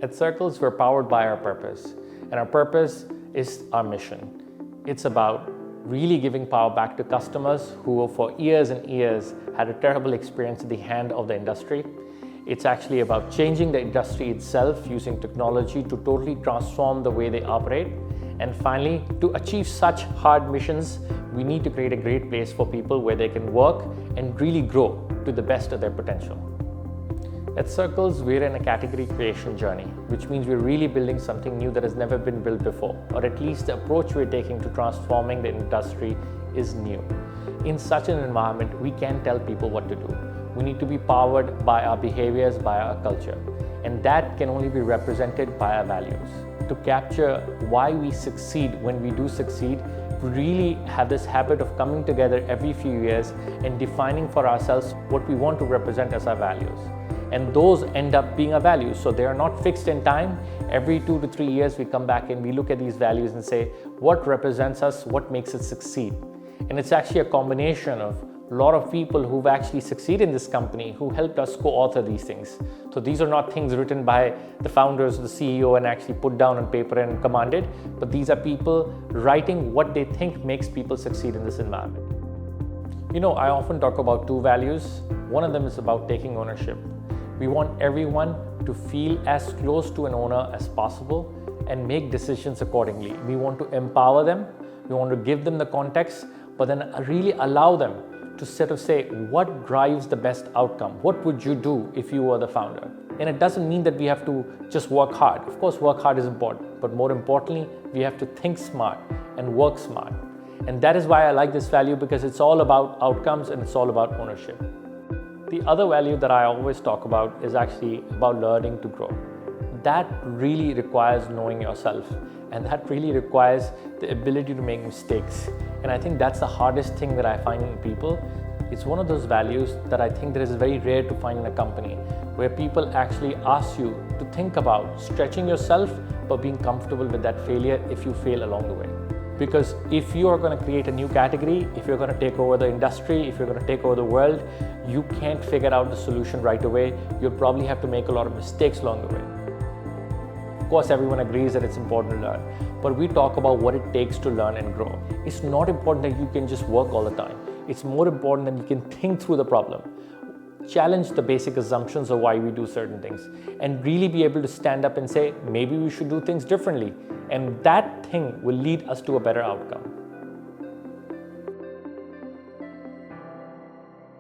At Circles, we're powered by our purpose, and our purpose is our mission. It's about really giving power back to customers who for years and years had a terrible experience at the hand of the industry. It's actually about changing the industry itself using technology to totally transform the way they operate. And finally, to achieve such hard missions, we need to create a great place for people where they can work and really grow to the best of their potential. At Circles, we're in a category creation journey, which means we're really building something new that has never been built before, or at least the approach we're taking to transforming the industry is new. In such an environment, we can't tell people what to do. We need to be powered by our behaviors, by our culture, and that can only be represented by our values. To capture why we succeed when we do succeed, we really have this habit of coming together every few years and defining for ourselves what we want to represent as our values. And those end up being our values. So they are not fixed in time. Every 2 to 3 years, we come back and we look at these values and say, what represents us, what makes it succeed? And it's actually a combination of a lot of people who've actually succeeded in this company who helped us co-author these things. So these are not things written by the founders, the CEO, and actually put down on paper and commanded, but these are people writing what they think makes people succeed in this environment. You know, I often talk about 2 values. One of them is about taking ownership. We want everyone to feel as close to an owner as possible and make decisions accordingly. We want to empower them, we want to give them the context, but then really allow them to sort of say, what drives the best outcome? What would you do if you were the founder? And it doesn't mean that we have to just work hard. Of course, work hard is important, but more importantly, we have to think smart and work smart. And that is why I like this value, because it's all about outcomes and it's all about ownership. The other value that I always talk about is actually about learning to grow. That really requires knowing yourself, and that really requires the ability to make mistakes. And I think that's the hardest thing that I find in people. It's one of those values that I think that is very rare to find in a company, where people actually ask you to think about stretching yourself but being comfortable with that failure if you fail along the way. Because if you are going to create a new category, if you're going to take over the industry, if you're going to take over the world, you can't figure out the solution right away. You'll probably have to make a lot of mistakes along the way. Of course, everyone agrees that it's important to learn, but we talk about what it takes to learn and grow. It's not important that you can just work all the time. It's more important that you can think through the problem, challenge the basic assumptions of why we do certain things, and really be able to stand up and say, maybe we should do things differently. And that thing will lead us to a better outcome.